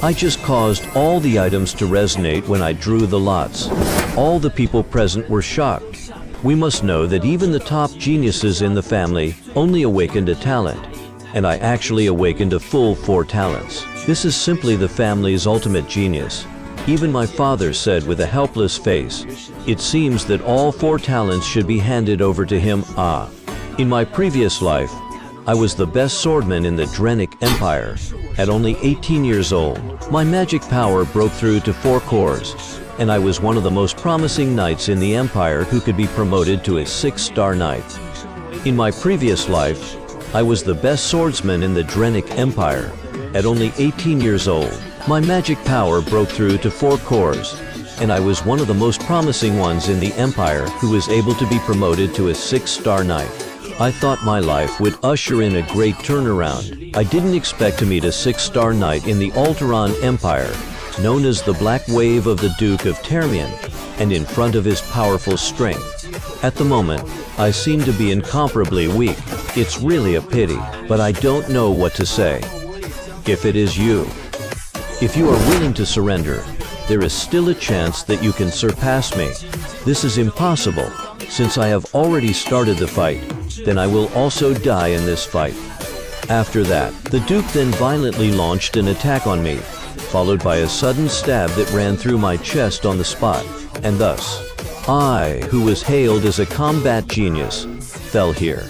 I just caused all the items to resonate when I drew the lots. All the people present were shocked. We must know that even the top geniuses in the family only awakened a talent, and I actually awakened a full 4 talents. This is simply the family's ultimate genius. Even my father said with a helpless face, "It seems that all 4 talents should be handed over to him." In my previous life, I was the best swordman in the Drenic Empire. At only 18 years old, my magic power broke through to 4 cores, and I was one of the most promising knights in the Empire who could be promoted to a 6-star knight. In my previous life, I was the best swordsman in the Drenic Empire. At only 18 years old, my magic power broke through to 4 cores, and I was one of the most promising ones in the Empire who was able to be promoted to a 6-star knight. I thought my life would usher in a great turnaround. I didn't expect to meet a 6-star knight in the Alteron Empire, known as the Black Wave of the Duke of Termian, and in front of his powerful strength. At the moment, I seem to be incomparably weak. It's really a pity, but I don't know what to say. If it is you, if you are willing to surrender, there is still a chance that you can surpass me. This is impossible. Since I have already started the fight, then I will also die in this fight. After that, the Duke then violently launched an attack on me, followed by a sudden stab that ran through my chest on the spot, and thus, I, who was hailed as a combat genius, fell here.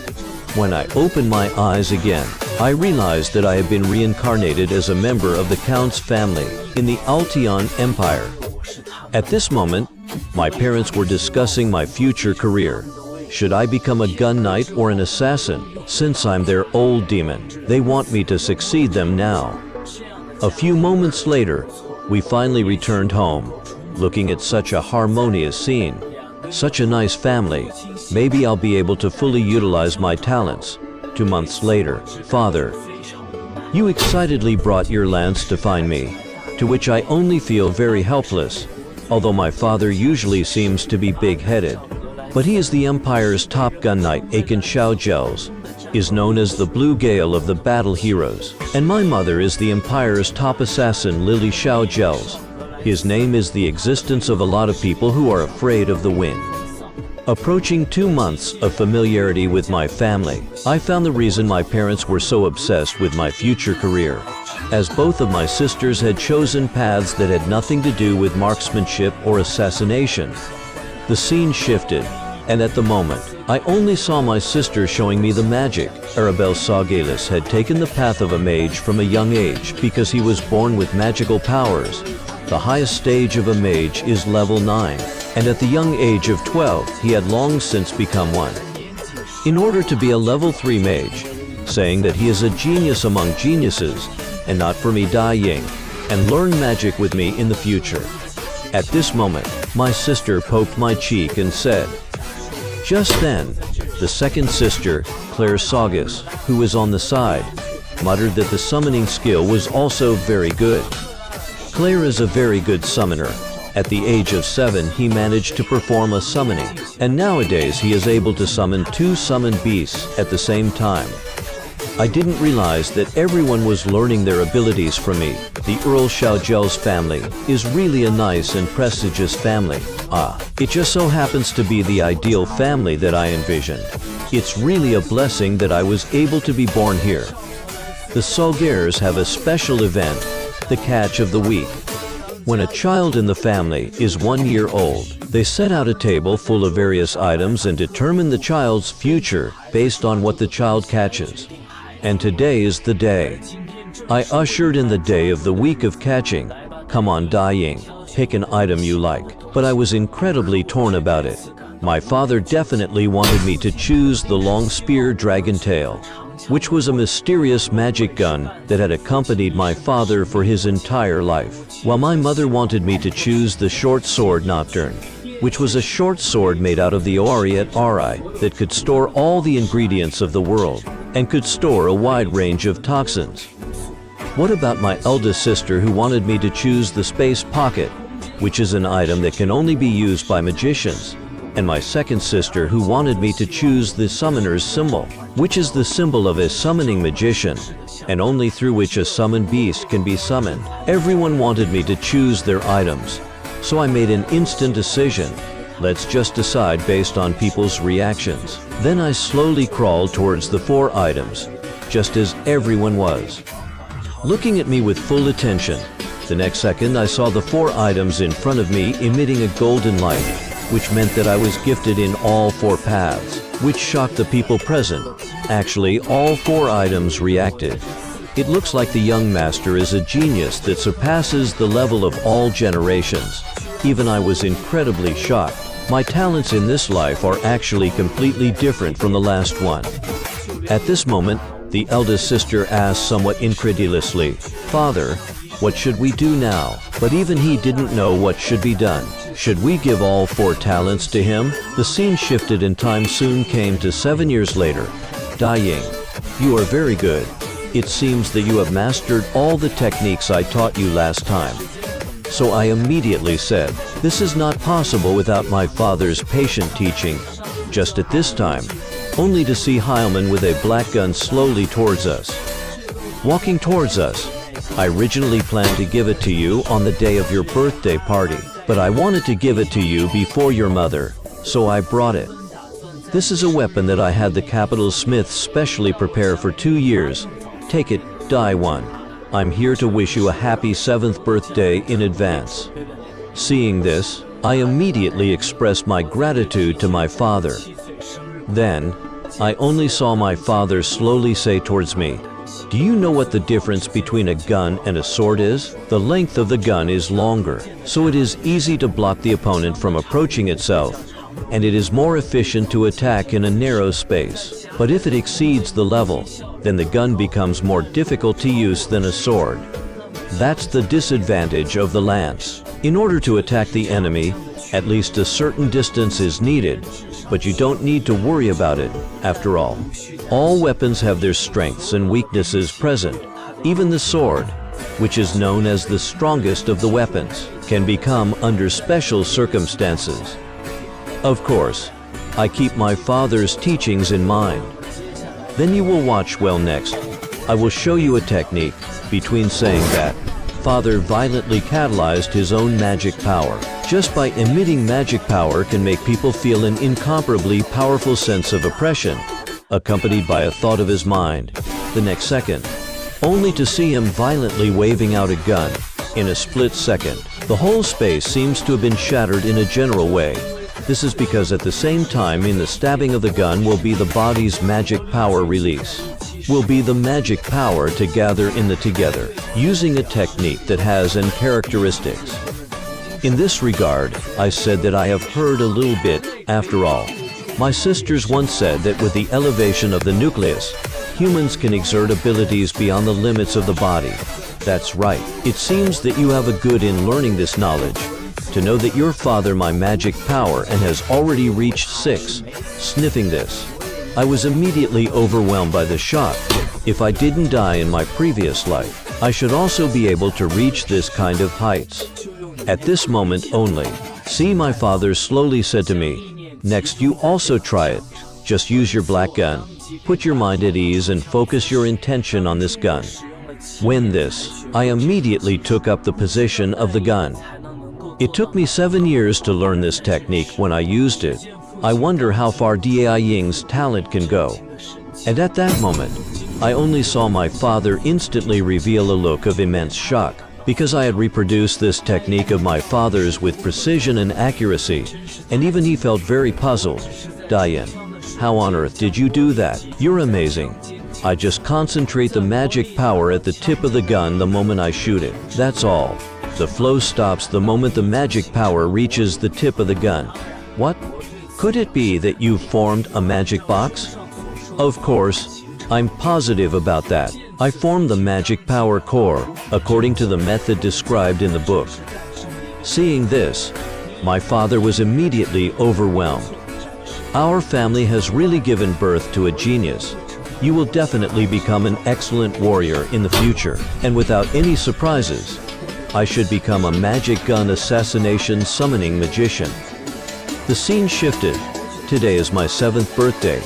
When I opened my eyes again, I realized that I had been reincarnated as a member of the Count's family in the Alteon Empire. At this moment, my parents were discussing my future career. Should I become a gun knight or an assassin? Since I'm their old demon, they want me to succeed them now. A few moments later, we finally returned home, looking at such a harmonious scene. Such a nice family. Maybe I'll be able to fully utilize my talents. 2 months later, Father, you excitedly brought your lance to find me, to which I only feel very helpless, although my father usually seems to be big-headed. But he is the Empire's top gun knight. Aiken Xiaojels is known as the Blue Gale of the battle heroes, and my mother is the Empire's top assassin, Lily Xiaojels. His name is the existence of a lot of people who are afraid of the wind. Approaching 2 months of familiarity with my family, I found the reason my parents were so obsessed with my future career, as both of my sisters had chosen paths that had nothing to do with marksmanship or assassination. The scene shifted, and at the moment, I only saw my sister showing me the magic. Arabelle Saugalis had taken the path of a mage from a young age because he was born with magical powers. The highest stage of a mage is level 9, and at the young age of 12, he had long since become one. In order to be a level 3 mage, saying that he is a genius among geniuses, and not for me Dai Ying, and learn magic with me in the future. At this moment, my sister poked my cheek and said, just then, the second sister, Claire Saugus, who was on the side, muttered that the summoning skill was also very good. Claire is a very good summoner. At the age of 7, he managed to perform a summoning, and nowadays he is able to summon 2 summoned beasts at the same time. I didn't realize that everyone was learning their abilities from me. The Earl Xiaojels family is really a nice and prestigious family. It just so happens to be the ideal family that I envisioned. It's really a blessing that I was able to be born here. The Saugers have a special event, the Catch of the Week. When a child in the family is 1 year old, they set out a table full of various items and determine the child's future based on what the child catches. And today is the day. I ushered in the day of the week of catching. Come on, Dai Ying, pick an item you like. But I was incredibly torn about it. My father definitely wanted me to choose the long spear dragon tail, which was a mysterious magic gun that had accompanied my father for his entire life, while my mother wanted me to choose the short sword nocturne, which was a short sword made out of the Oriat Ari that could store all the ingredients of the world and could store a wide range of toxins. What about my eldest sister who wanted me to choose the space pocket, which is an item that can only be used by magicians, and my second sister who wanted me to choose the summoner's symbol, which is the symbol of a summoning magician, and only through which a summoned beast can be summoned. Everyone wanted me to choose their items, so I made an instant decision. Let's just decide based on people's reactions. Then I slowly crawled towards the 4 items, just as everyone was, looking at me with full attention. The next second I saw the 4 items in front of me emitting a golden light, which meant that I was gifted in all 4 paths, which shocked the people present. Actually, all 4 items reacted. It looks like the young master is a genius that surpasses the level of all generations. Even I was incredibly shocked. My talents in this life are actually completely different from the last one. At this moment, the eldest sister asked somewhat incredulously, "Father, what should we do now?" But even he didn't know what should be done. Should we give all 4 talents to him? The scene shifted and time soon came to 7 years later. Dying, you are very good. It seems that you have mastered all the techniques I taught you last time. So I immediately said, this is not possible without my father's patient teaching. Just at this time, only to see Heilman with a black gun slowly towards us. Walking towards us. I originally planned to give it to you on the day of your birthday party, but I wanted to give it to you before your mother, so I brought it. This is a weapon that I had the capital smith specially prepare for 2 years. Take it, die one. I'm here to wish you a happy 7th birthday in advance. Seeing this, I immediately expressed my gratitude to my father. Then, I only saw my father slowly say towards me, "Do you know what the difference between a gun and a sword is? The length of the gun is longer, so it is easy to block the opponent from approaching itself, and it is more efficient to attack in a narrow space. But if it exceeds the level, then the gun becomes more difficult to use than a sword. That's the disadvantage of the lance. In order to attack the enemy, at least a certain distance is needed, but you don't need to worry about it, after all. All weapons have their strengths and weaknesses present. Even the sword, which is known as the strongest of the weapons, can become under special circumstances. Of course, I keep my father's teachings in mind. Then you will watch well next. I will show you a technique between saying that father violently catalyzed his own magic power. Just by emitting magic power can make people feel an incomparably powerful sense of oppression, accompanied by a thought of his mind. The next second, only to see him violently waving out a gun. In a split second, the whole space seems to have been shattered in a general way. This is because at the same time in the stabbing of the gun will be the body's magic power release. Will be the magic power to gather in the together, using a technique that has an characteristics. In this regard, I said that I have heard a little bit, after all. My sisters once said that with the elevation of the nucleus, humans can exert abilities beyond the limits of the body. That's right. It seems that you have a good in learning this knowledge. To know that your father my magic power and has already reached 6. Sniffing this, I was immediately overwhelmed by the shock. If I didn't die in my previous life, I should also be able to reach this kind of heights. At this moment only, see, my father slowly said to me, "Next you also try it. Just use your black gun. Put your mind at ease and focus your intention on this gun." When this, I immediately took up the position of the gun. It took me 7 years to learn this technique. When I used it, I wonder how far Dai Ying's talent can go. And at that moment, I only saw my father instantly reveal a look of immense shock, because I had reproduced this technique of my father's with precision and accuracy, and even he felt very puzzled. Diane, how on earth did you do that? You're amazing. I just concentrate the magic power at the tip of the gun the moment I shoot it. That's all. The flow stops the moment the magic power reaches the tip of the gun. What? Could it be that you've formed a magic box? Of course, I'm positive about that. I formed the magic power core, according to the method described in the book. Seeing this, my father was immediately overwhelmed. Our family has really given birth to a genius. You will definitely become an excellent warrior in the future, and without any surprises, I should become a magic gun assassination summoning magician. The scene shifted. Today is my 7th birthday.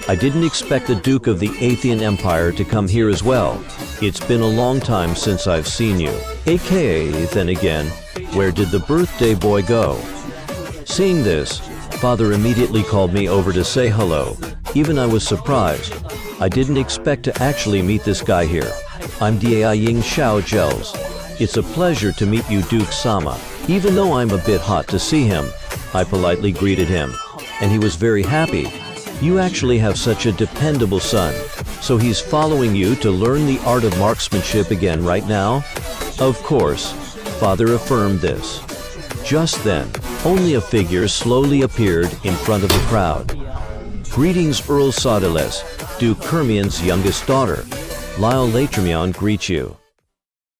I didn't expect the Duke of the Athean Empire to come here as well. It's been a long time since I've seen you. AKA, then again, where did the birthday boy go? Seeing this, Father immediately called me over to say hello. Even I was surprised. I didn't expect to actually meet this guy here. I'm Dai Ying Xiao Gels. It's a pleasure to meet you, Duke Sama. Even though I'm a bit hot to see him, I politely greeted him, and he was very happy. You actually have such a dependable son. So he's following you to learn the art of marksmanship again right now? Of course, Father affirmed this. Just then, only a figure slowly appeared in front of the crowd. Greetings, Earl Saudeles, Duke Kermian's youngest daughter. Lyle Latremion greets you.